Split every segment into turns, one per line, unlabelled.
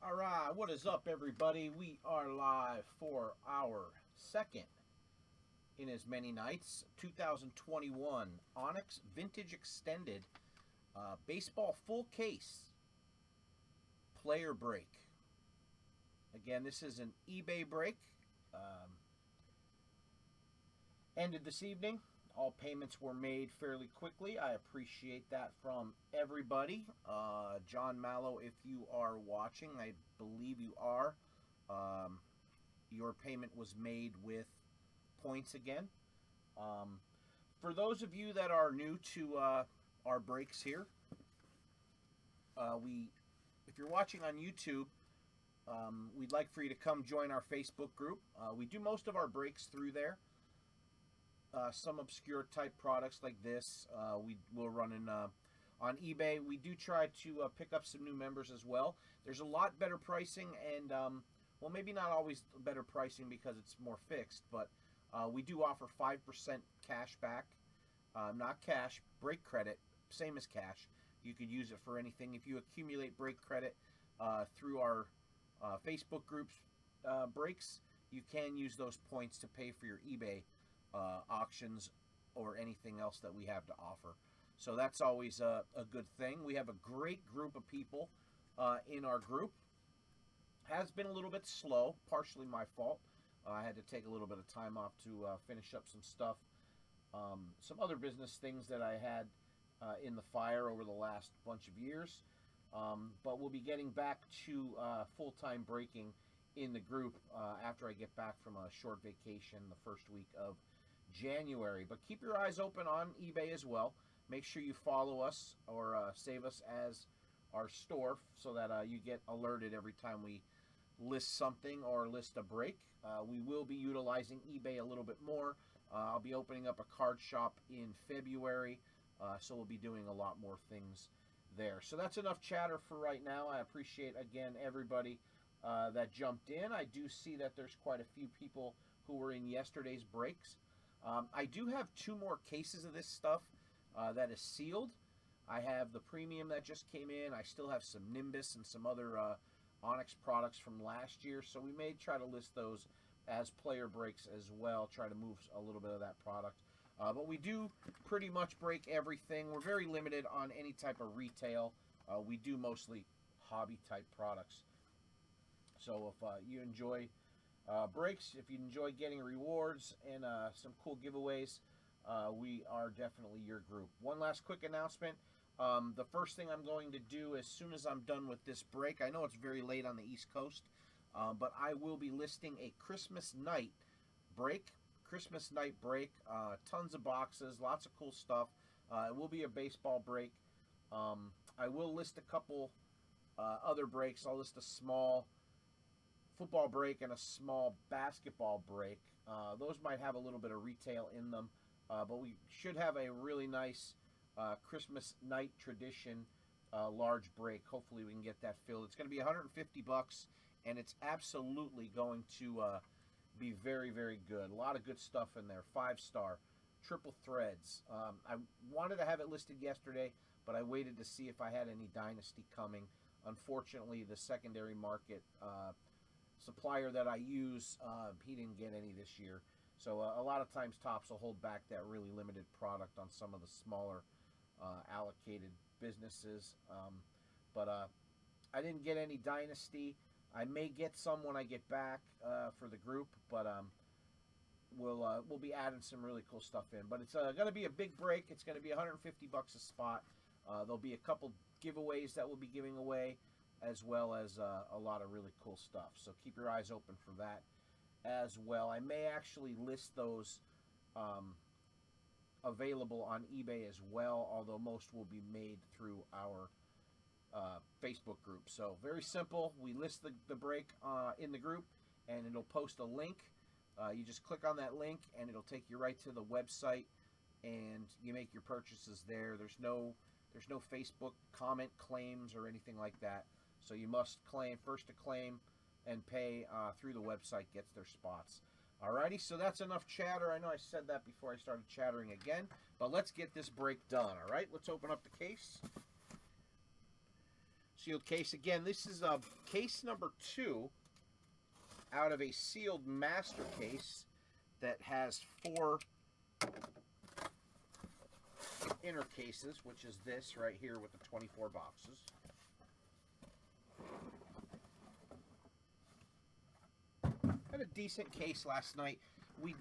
All right, what is up, everybody? We are live for our second in as many nights 2021 Onyx Vintage Extended Baseball Full Case Player Break. Again, this is an eBay break. Ended this evening. All payments were made fairly quickly. I appreciate that from everybody. John Mallow, if you are watching, I believe you are. Your payment was made with points again. For those of you that are new to our breaks here, if you're watching on YouTube, we'd like for you to come join our Facebook group. We do most of our breaks through there. Some obscure type products like this we will run in on eBay. We do try to pick up some new members as well. There's a lot better pricing and well, maybe not always better pricing because it's more fixed, but we do offer 5% cash back, not cash, break credit, same as cash. You could use it for anything. If you accumulate break credit through our Facebook groups breaks, you can use those points to pay for your eBay auctions or anything else that we have to offer. So that's always a good thing. We have a great group of people in our group. Has been a little bit slow, partially my fault. I had to take a little bit of time off to finish up some stuff. Some other business things that I had in the fire over the last bunch of years. But we'll be getting back to full-time breaking in the group after I get back from a short vacation the first week of January. But keep your eyes open on eBay as well. Make sure you follow us or save us as our store so that you get alerted every time we list something or list a break. We will be utilizing eBay a little bit more. I'll be opening up a card shop in February, so we'll be doing a lot more things there. So that's enough chatter for right now. I appreciate, again, everybody that jumped in. I do see that there's quite a few people who were in yesterday's breaks. I do have 2 more cases of this stuff that is sealed. I have the premium that just came in. I still have some Nimbus and some other Onyx products from last year, so we may try to list those as player breaks as well, try to move a little bit of that product. But we do pretty much break everything. We're very limited on any type of retail. We do mostly hobby-type products. So if you enjoy breaks, if you enjoy getting rewards and some cool giveaways, we are definitely your group. One last quick announcement. The first thing I'm going to do as soon as I'm done with this break, I know it's very late on the East Coast, but I will be listing a Christmas night break. Tons of boxes, lots of cool stuff. It will be a baseball break. I will list a couple other breaks. I'll list a small football break and a small basketball break. Those might have a little bit of retail in them, but we should have a really nice Christmas night tradition large break. Hopefully we can get that filled. It's going to be $150, and it's absolutely going to be very, very good. A lot of good stuff in there. 5-star, triple threads. I wanted to have it listed yesterday, but I waited to see if I had any Dynasty coming. Unfortunately, the secondary market supplier that I use, he didn't get any this year. So a lot of times Topps will hold back that really limited product on some of the smaller allocated businesses. But I didn't get any Dynasty. I may get some when I get back for the group, but we'll be adding some really cool stuff in. But it's going to be a big break. It's going to be $150 a spot. There'll be a couple giveaways that we'll be giving away, as well as a lot of really cool stuff. So keep your eyes open for that as well. I may actually list those available on eBay as well, although most will be made through our Facebook group. So very simple. We list the break in the group, and it'll post a link. You just click on that link, and it'll take you right to the website, and you make your purchases there. There's no Facebook comment claims or anything like that. So you must claim, first to claim and pay through the website gets their spots. Alrighty, so that's enough chatter. I know I said that before I started chattering again, but let's get this break done, alright? Let's open up the case. Sealed case. Again, this is case number 2 out of a sealed master case that has 4 inner cases, which is this right here with the 24 boxes. Had a decent case last night. We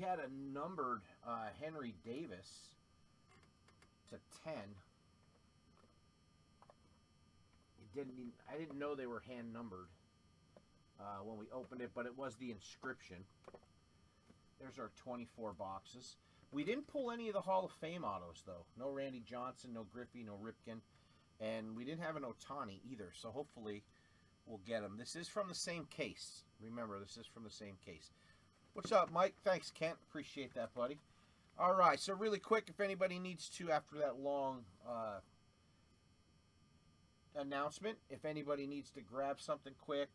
had a numbered Henry Davis to 10. I didn't know they were hand numbered when we opened it, but it was the inscription. There's our 24 boxes. We didn't pull any of the Hall of Fame autos, though. No Randy Johnson, no Griffey, no Ripken, and we didn't have an Ohtani either, so hopefully we'll get them. This is from the same case. Remember, this is from the same case. What's up, Mike? Thanks, Kent. Appreciate that, buddy. All right, so really quick, if anybody needs to, after that long announcement, if anybody needs to grab something quick,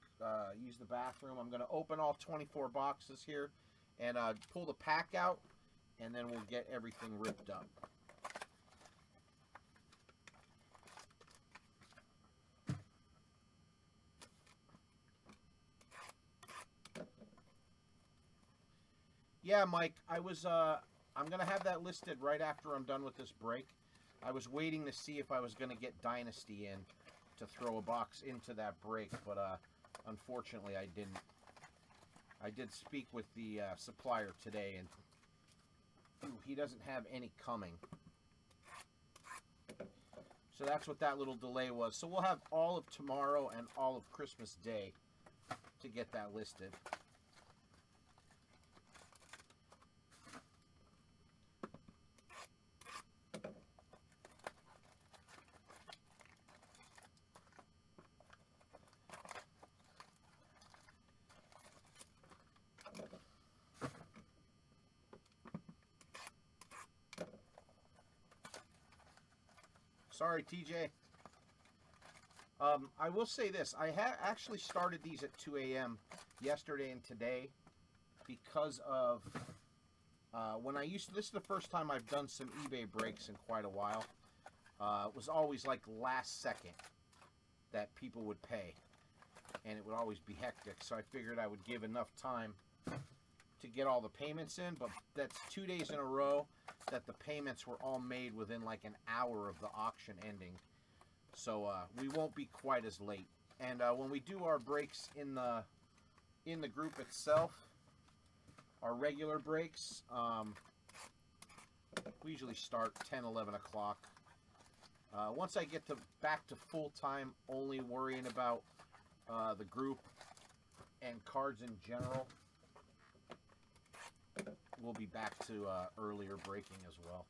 use the bathroom, I'm going to open all 24 boxes here and pull the pack out, and then we'll get everything ripped up. Yeah, Mike, I'm going to have that listed right after I'm done with this break. I was waiting to see if I was going to get Dynasty in to throw a box into that break, but unfortunately I didn't. I did speak with the supplier today, and he doesn't have any coming. So that's what that little delay was. So we'll have all of tomorrow and all of Christmas Day to get that listed. Sorry, TJ. I will say this. I actually started these at 2 a.m. yesterday and today because of when I used to, this is the first time I've done some eBay breaks in quite a while. It was always like last second that people would pay, and it would always be hectic. So I figured I would give enough time to get all the payments in, but that's 2 days in a row that the payments were all made within like an hour of the auction ending. So we won't be quite as late. And when we do our breaks in the group itself, our regular breaks, we usually start 10, 11 o'clock. Once I get back to full-time only worrying about the group and cards in general, we'll be back to earlier breaking as well.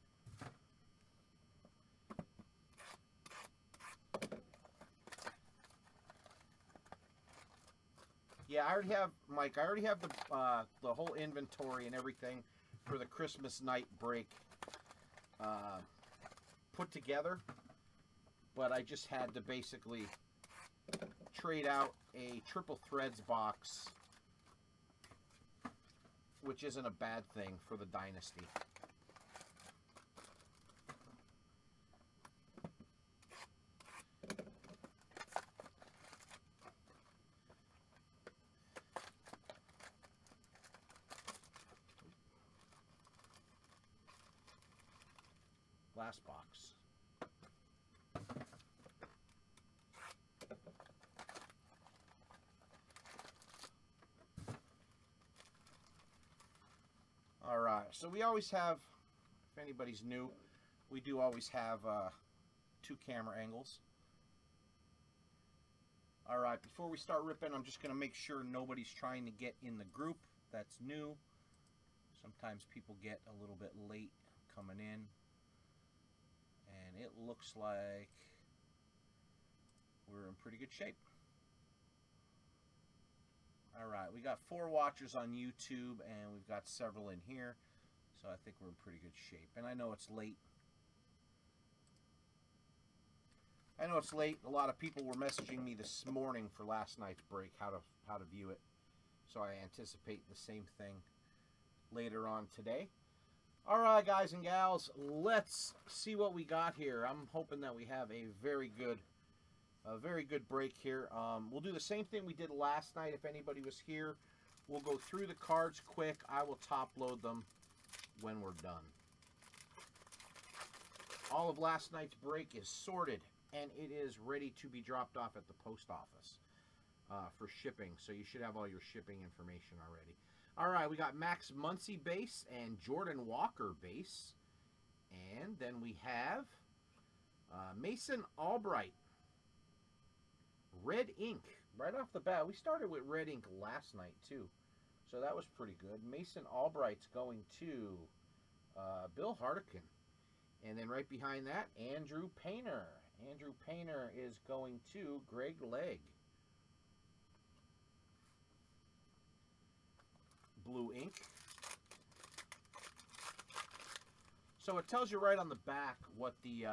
Yeah, I already have, Mike, I already have the whole inventory and everything for the Christmas night break put together, but I just had to basically trade out a triple threads box, which isn't a bad thing for the Dynasty. Last box. All right, so we always have, if anybody's new, we do always have 2 camera angles. All right, before we start ripping, I'm just going to make sure nobody's trying to get in the group. That's new. Sometimes people get a little bit late coming in. And it looks like we're in pretty good shape. All right, we got 4 watchers on YouTube, and we've got several in here, so I think we're in pretty good shape. And I know it's late. A lot of people were messaging me this morning for last night's break, how to view it. So I anticipate the same thing later on today. All right, guys and gals, let's see what we got here. I'm hoping that we have a very good break here. We'll do the same thing we did last night. If anybody was here, we'll go through the cards quick. I will top load them when we're done. All of last night's break is sorted, and it is ready to be dropped off at the post office for shipping. So you should have all your shipping information already. All right, we got Max Muncy base and Jordan Walker base. And then we have Mason Albright. Red ink. Right off the bat. We started with red ink last night, too. So that was pretty good. Mason Albright's going to Bill Hardican. And then right behind that, Andrew Painter. Andrew Painter is going to Greg Legg. Blue ink. So it tells you right on the back what the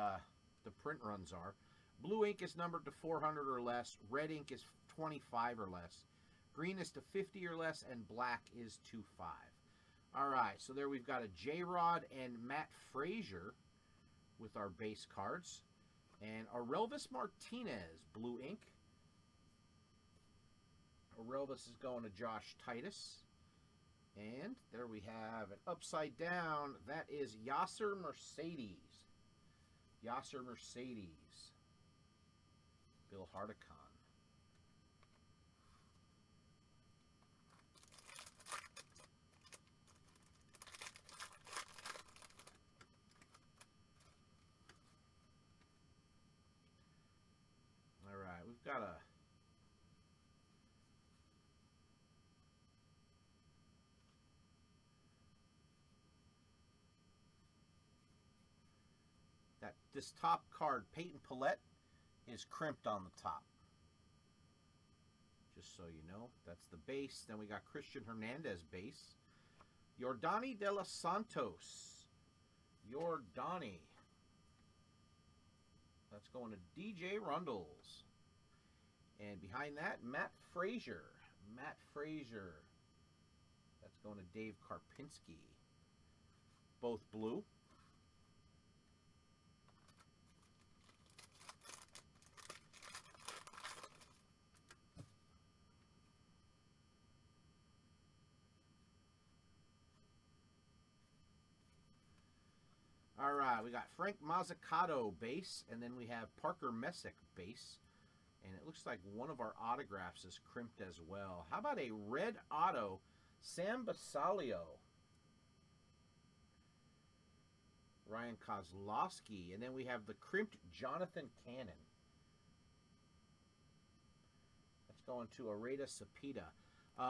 print runs are. Blue ink is numbered to 400 or less. Red ink is 25 or less. Green is to 50 or less, and black is to 5. All right, so there we've got a J-Rod and Matt Frazier with our base cards. And Aurelvis Martinez, blue ink. Aurelvis is going to Josh Titus. And there we have an upside down. That is Yasser Mercedes. Yasser Mercedes. Bill Hardican. All right, we've got a this top card, Peyton Pillette, is crimped on the top. Just so you know, that's the base. Then we got Christian Hernandez base. Yordani De Los Santos. Yordani. That's going to DJ Rundles. And behind that, Matt Frazier. Matt Frazier. That's going to Dave Karpinski. Both blue. All right, we got Frank Mazzucato base, and then we have Parker Messick base. And it looks like one of our autographs is crimped as well. How about a red auto, Sam Basalio? Ryan Kozlowski. And then we have the crimped Jonathan Cannon. That's going to Areta Sapita.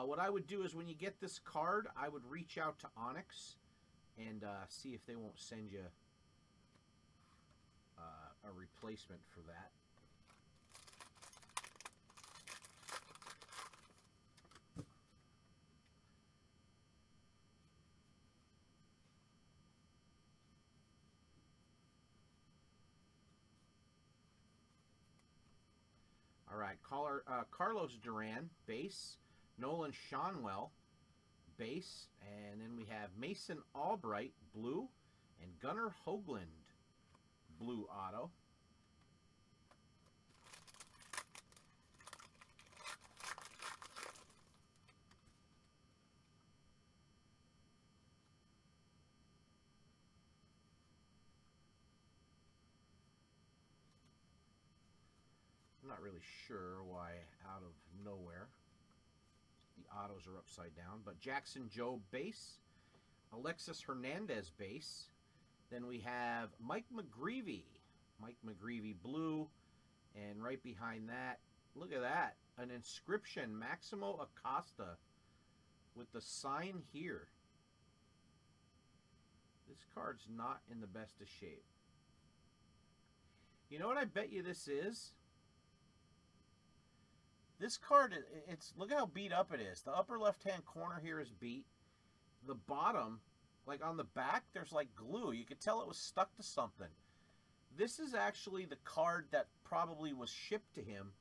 What I would do is when you get this card, I would reach out to Onyx and see if they won't send you a replacement for that. All right, Carlos Duran, base. Nolan Shonwell, base. And then we have Mason Albright, blue. And Gunnar Hoagland, blue auto. I'm not really sure why out of nowhere the autos are upside down. But Jackson Jobe base. Alexis Hernandez base. Then we have Mike McGreevy. Mike McGreevy blue. And right behind that, look at that. An inscription, Maximo Acosta with the sign here. This card's not in the best of shape. You know what I bet you this is? This card, look at how beat up it is. The upper left-hand corner here is beat. The bottom, like on the back, there's like glue. You could tell it was stuck to something. This is actually the card that probably was shipped to him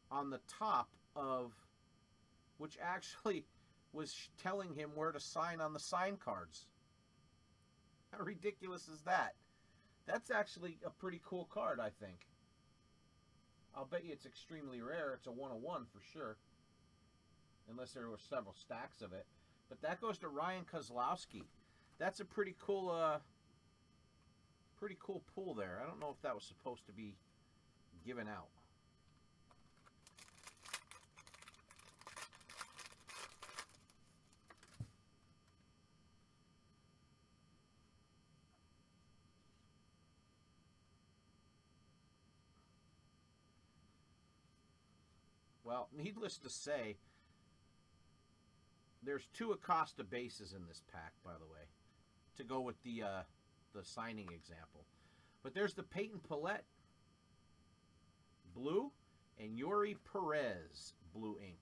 on the top of, which actually was telling him where to sign on the sign cards. How ridiculous is that? That's actually a pretty cool card, I think. I'll bet you it's extremely rare. It's a 101 for sure. Unless there were several stacks of it. But that goes to Ryan Kozlowski. That's a pretty cool pull there. I don't know if that was supposed to be given out. Well, needless to say, there's 2 Acosta bases in this pack, by the way, to go with the signing example. But there's the Peyton Pillette blue and Yuri Perez blue ink.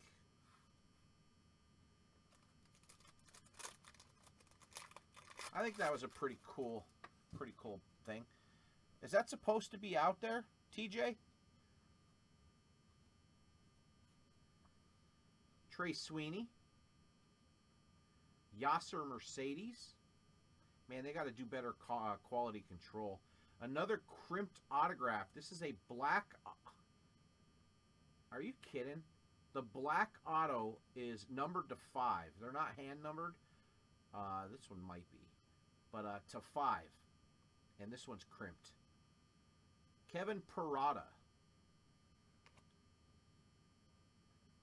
I think that was a pretty cool thing. Is that supposed to be out there, TJ? Trey Sweeney. Yasser Mercedes. Man, they got to do better quality control. Another crimped autograph. This is a black... Are you kidding? The black auto is numbered to 5. They're not hand numbered. This one might be. But to 5. And this one's crimped. Kevin Parada.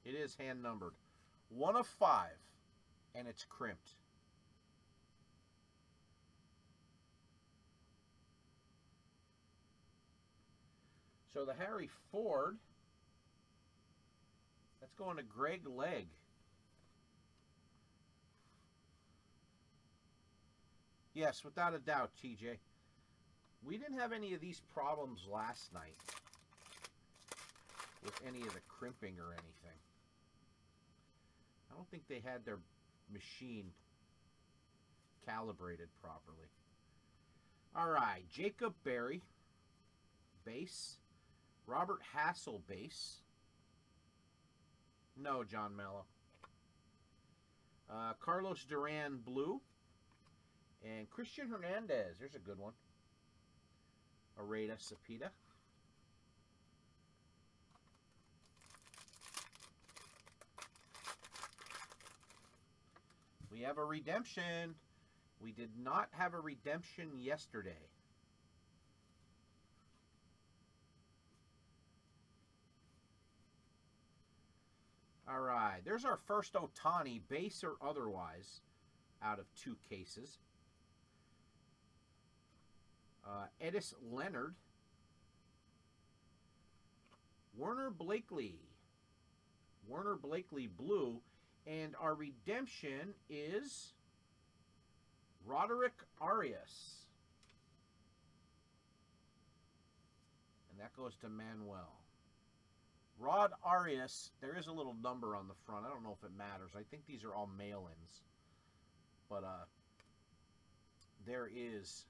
It is hand numbered. 1 of 5. And it's crimped. So the Harry Ford, that's going to Greg Legg. Yes, without a doubt, TJ. We didn't have any of these problems last night with any of the crimping or anything. I don't think they had their machine calibrated properly. All right, Jacob Berry, base. Robert Hassel, base. No, John Mello. Carlos Duran, blue. And Christian Hernandez, there's a good one. Areta Cepeda. We have a redemption. We did not have a redemption yesterday. All right, there's our first Ohtani, base or otherwise, out of 2 cases. Edis Leonard. Werner Blakely. Werner Blakely, blue. And our redemption is Roderick Arias. And that goes to Manuel. Rod Arias, there is a little number on the front. I don't know if it matters. I think these are all mail-ins. But there is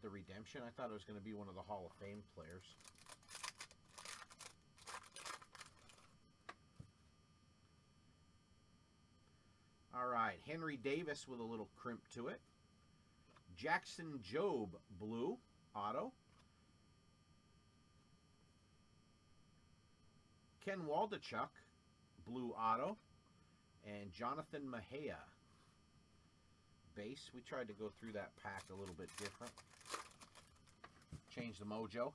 the redemption. I thought it was going to be one of the Hall of Fame players. All right, Henry Davis with a little crimp to it. Jackson Jobe, blue, auto. Ken Waldachuk, blue auto. And Jonathan Mejia, base. We tried to go through that pack a little bit different. Change the mojo.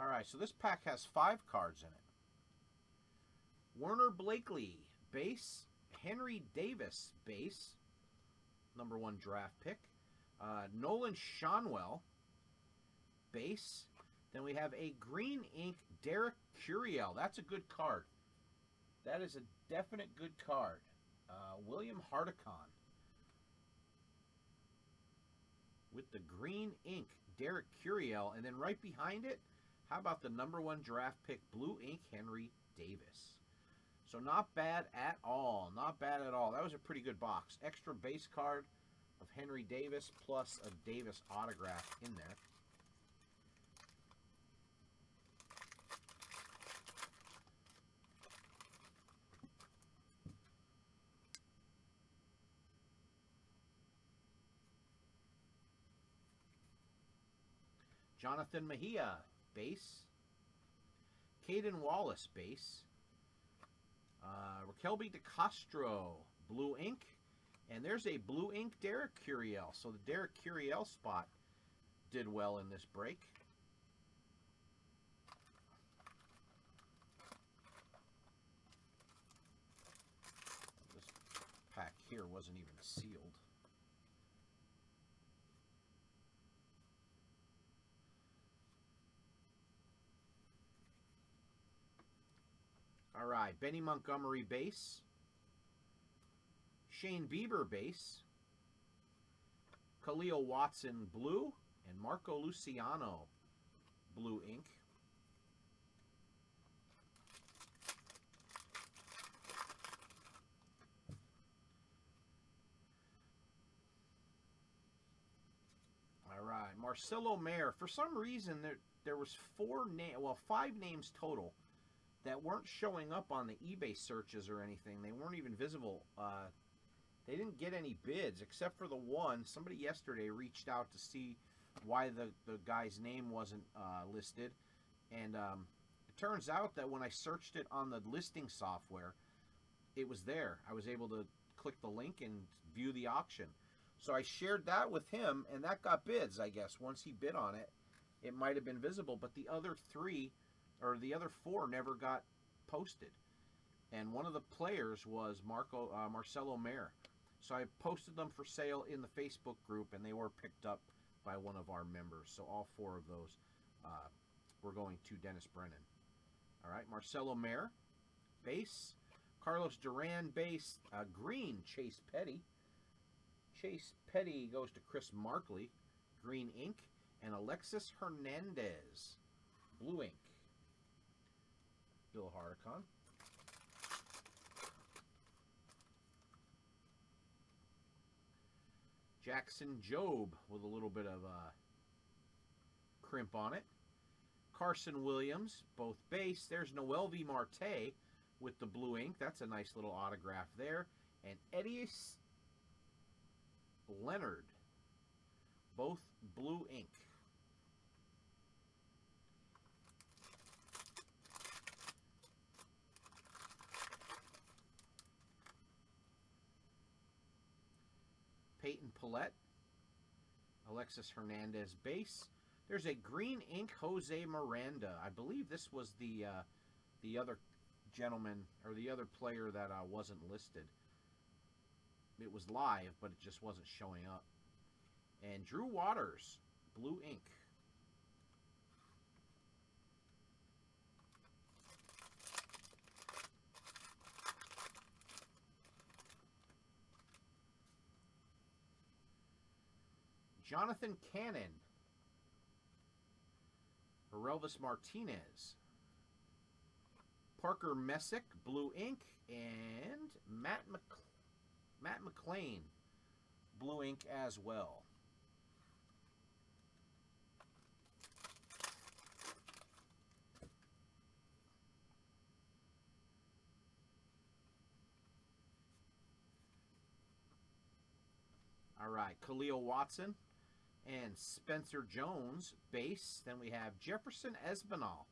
All right, so this pack has 5 cards in it. Werner Blakely, base. Henry Davis, base. #1 draft pick. Nolan Shonwell, base. Then we have a green ink Derek Curiel. That's a good card. That is a definite good card. William Hardicon with the green ink Derek Curiel. And then right behind it, how about the #1 draft pick blue ink Henry Davis? So not bad at all. Not bad at all. That was a pretty good box. Extra base card of Henry Davis plus a Davis autograph in there. Jonathan Mejia, base. Caden Wallace, base. Raquelby DeCastro, blue ink. And there's a blue ink Derek Curiel. So the Derek Curiel spot did well in this break. This pack here wasn't even sealed. All right, Benny Montgomery base. Shane Bieber base. Khalil Watson blue. And Marco Luciano blue ink. All right, Marcelo Mayer. For some reason, there was 5 names total that weren't showing up on the eBay searches or anything. They weren't even visible. They didn't get any bids except for the one. Somebody yesterday reached out to see why the guy's name wasn't listed. And it turns out that when I searched it on the listing software, it was there. I was able to click the link and view the auction. So I shared that with him, and that got bids, I guess. Once he bid on it, it might have been visible. But the other 4 never got posted. And one of the players was Marcelo Mayer. So I posted them for sale in the Facebook group, and they were picked up by one of our members. So all 4 of those were going to Dennis Brennan. All right, Marcelo Mayer, base. Carlos Duran, base. Green, Chase Petty. Chase Petty goes to Chris Markley, green ink. And Alexis Hernandez, blue ink. Bill Hardicon. Jackson Jobe with a little bit of crimp on it. Carson Williams, both base. There's Noelvi Marte with the blue ink. That's a nice little autograph there. And Edius Leonard, both blue ink. Peyton Pillette, Alexis Hernandez base. There's a green ink Jose Miranda. I believe this was the other gentleman or the other player that wasn't listed. It was live, but it just wasn't showing up. And Drew Waters, blue ink. Jonathan Cannon, Orelvis Martinez, Parker Messick, blue ink, and Matt McClain, blue ink as well. All right, Khalil Watson and Spencer Jones, base. Then we have Jefferson Espinal,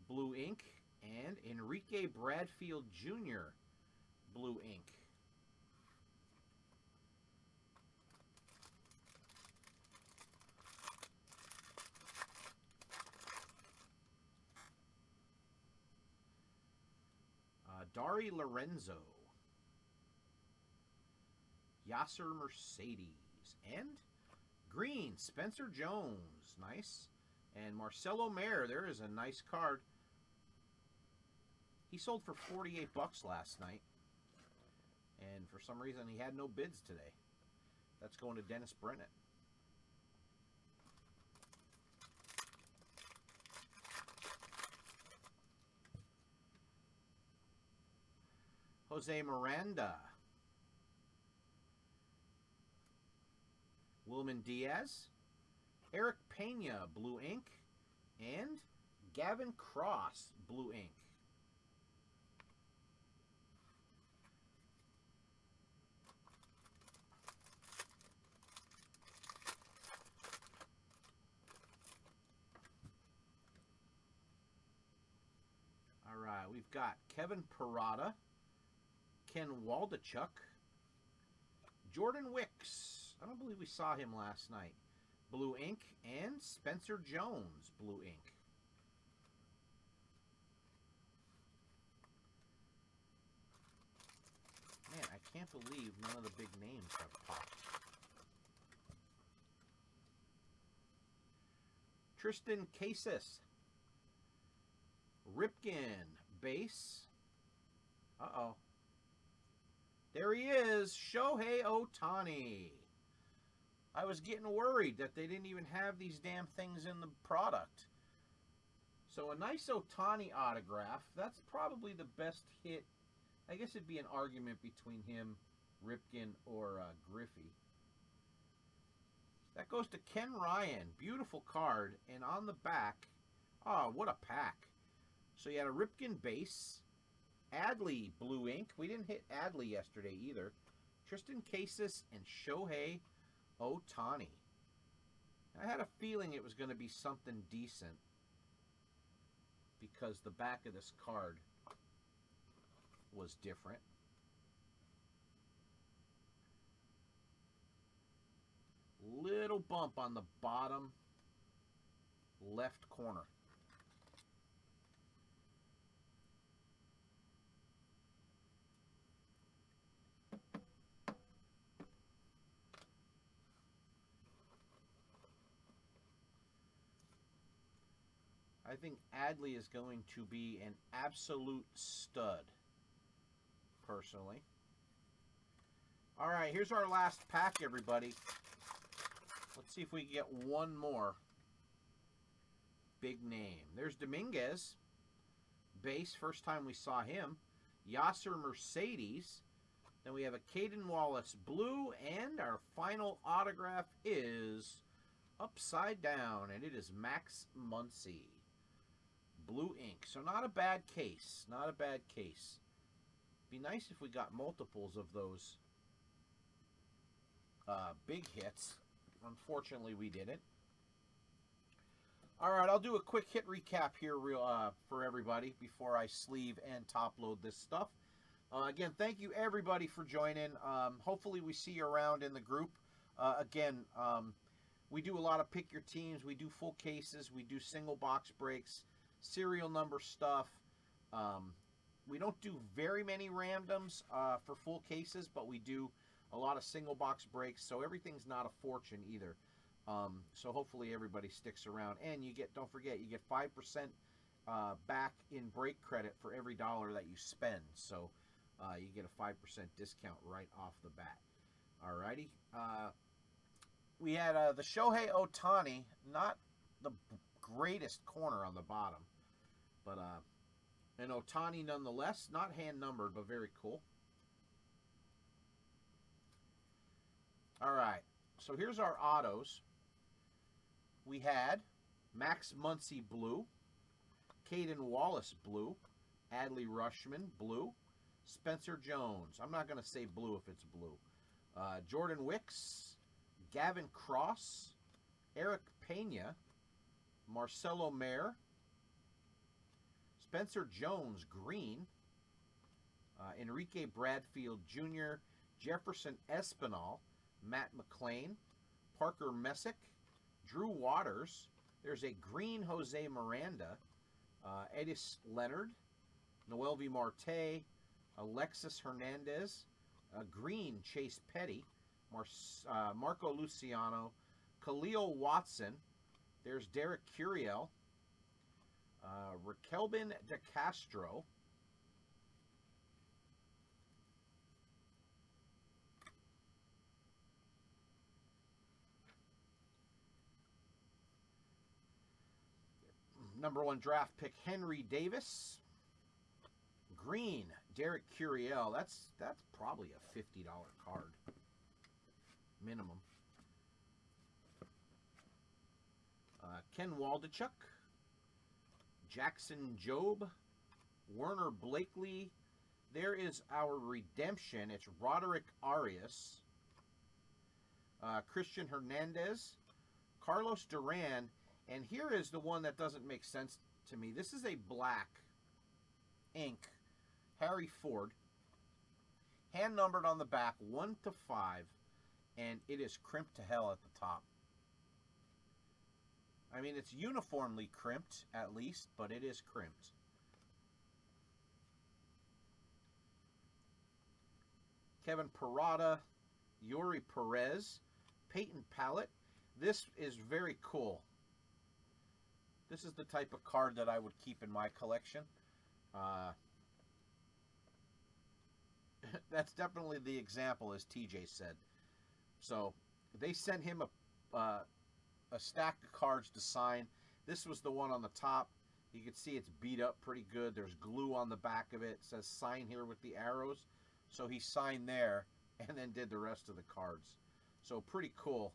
blue ink, and Enrique Bradfield Jr., blue ink. Dari Lorenzo, Yasser Mercedes, and green, Spencer Jones, nice. And Marcelo Mayer, there is a nice card. He sold for $48 last night. And for some reason, he had no bids today. That's going to Dennis Brennan. Jose Miranda. Wilman Diaz. Eric Pena, blue ink. And Gavin Cross, blue ink. got Kevin Parada, Ken Waldachuk, Jordan Wicks. I don't believe we saw him last night. Blue ink, and Spencer Jones, blue ink. Man, I can't believe none of the big names have popped. Tristan Casas. Ripken, base. Uh-oh. There he is, Shohei Ohtani. I was getting worried that they didn't even have these damn things in the product. So a nice Ohtani autograph. That's probably the best hit. I guess it'd be an argument between him, Ripken, or Griffey. That goes to Ken Ryan. Beautiful card. And on the back, oh, what a pack. So you had a Ripken base, Adley blue ink. We didn't hit Adley yesterday either. Tristan Casas and Shohei Ohtani. I had a feeling it was going to be something decent because the back of this card was different. Little bump on the bottom left corner. I think Adley is going to be an absolute stud, personally. All right, here's our last pack, everybody. Let's see if we can get one more big name. There's Dominguez, base, first time we saw him. Yasser Mercedes. Then we have a Caden Wallace blue, and our final autograph is upside down, and it is Max Muncy. Blue ink. So not a bad case. Not a bad case. Be nice if we got multiples of those big hits. Unfortunately, we didn't. All right, I'll do a quick hit recap here for everybody before I sleeve and top load this stuff. Again, thank you everybody for joining. Hopefully we see you around in the group. Again, we do a lot of pick your teams. We do full cases. We do single box breaks, serial number stuff. We don't do very many randoms for full cases, but we do a lot of single box breaks, so everything's not a fortune either. So hopefully everybody sticks around, and you get, don't forget, you get 5% back in break credit for every dollar that you spend. So you get a 5% discount right off the bat. Alrighty. We had the Shohei Ohtani, not the greatest corner on the bottom, but an Ohtani nonetheless, not hand numbered, but very cool. All right, so here's our autos. We had Max Muncy blue, Caden Wallace blue, Adley Rutschman blue, Spencer Jones. I'm not going to say blue if it's blue. Jordan Wicks, Gavin Cross, Eric Pena, Marcelo Mayer, Spencer Jones green, Enrique Bradfield Jr., Jefferson Espinal, Matt McClain, Parker Messick, Drew Waters. There's a green Jose Miranda, Edis Leonard, Noelvi Marte, Alexis Hernandez, green Chase Petty, Marco Luciano, Khalil Watson. There's Derek Curiel, Raquelbin De Castro, #1 draft pick Henry Davis, green Derek Curiel. That's probably a $50 card minimum. Ken Waldachuk, Jackson Jobe, Werner Blakely. There is our redemption. It's Roderick Arias, Christian Hernandez, Carlos Duran, and here is the one that doesn't make sense to me. This is a black ink, Harry Ford, hand numbered on the back 1 to 5, and it is crimped to hell at the top. I mean, it's uniformly crimped at least, but it is crimped. Kevin Parada, Yuri Perez, Peyton Pallett. This is very cool. This is the type of card that I would keep in my collection. That's definitely the example, as TJ said. So they sent him a stack of cards to sign. This was the one on the top. You can see it's beat up pretty good. There's glue on the back of it. It says sign here with the arrows. So he signed there and then did the rest of the cards. So pretty cool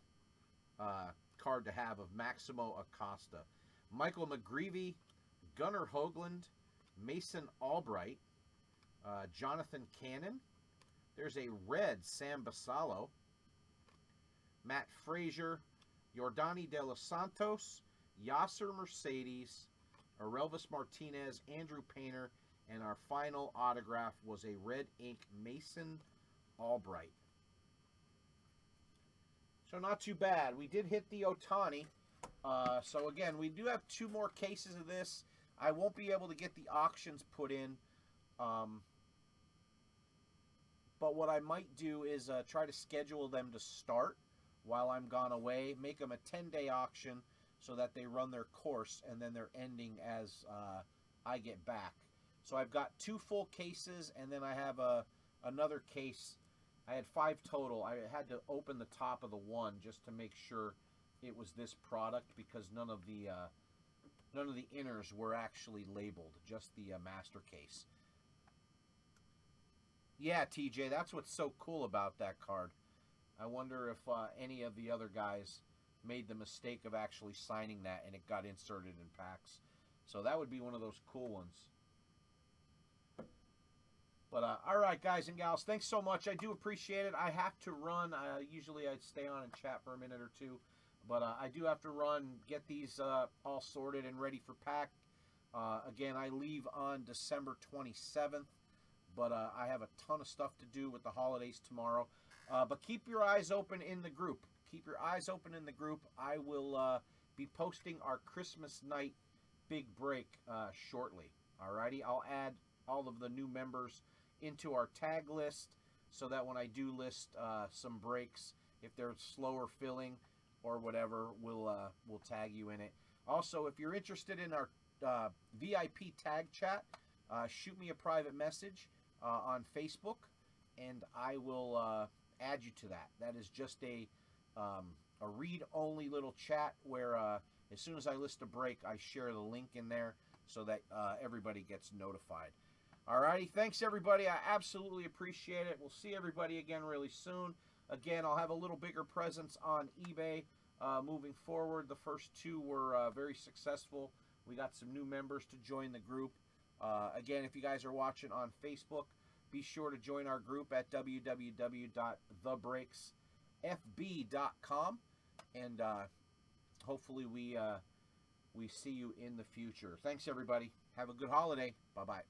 card to have of Maximo Acosta. Michael McGreevy, Gunnar Hoagland, Mason Albright, Jonathan Cannon. There's a red Sam Basallo, Matt Frazier, Jordani De Los Santos, Yasser Mercedes, Arelvis Martinez, Andrew Painter, and our final autograph was a red ink Mason Albright. So not too bad. We did hit the Ohtani. So again, we do have 2 more cases of this. I won't be able to get the auctions put in. But what I might do is try to schedule them to start while I'm gone away. Make them a 10-day auction so that they run their course and then they're ending as I get back. So I've got 2 full cases, and then I have another case. I had 5 total. I had to open the top of the one just to make sure it was this product, because none of the inners were actually labeled, just the master case. Yeah, TJ, that's what's so cool about that card. I wonder if any of the other guys made the mistake of actually signing that and it got inserted in packs. So that would be one of those cool ones. But all right, guys and gals, thanks so much. I do appreciate it. I have to run. Usually I'd stay on and chat for a minute or two. But I do have to run, get these all sorted and ready for pack. Again, I leave on December 27th. But I have a ton of stuff to do with the holidays tomorrow. But keep your eyes open in the group. Keep your eyes open in the group. I will be posting our Christmas night big break shortly. Alrighty, I'll add all of the new members into our tag list so that when I do list some breaks, if they're slower filling or whatever, we'll tag you in it. Also, if you're interested in our VIP tag chat, shoot me a private message on Facebook, and I will add you to that. That is just a read-only little chat where as soon as I list a break, I share the link in there so that everybody gets notified. Alrighty, thanks everybody. I absolutely appreciate it. We'll see everybody again really soon. Again, I'll have a little bigger presence on eBay moving forward. The first 2 were very successful. We got some new members to join the group. Again, if you guys are watching on Facebook, be sure to join our group at www.thebreaksfb.com, and hopefully we see you in the future. Thanks, everybody. Have a good holiday. Bye-bye.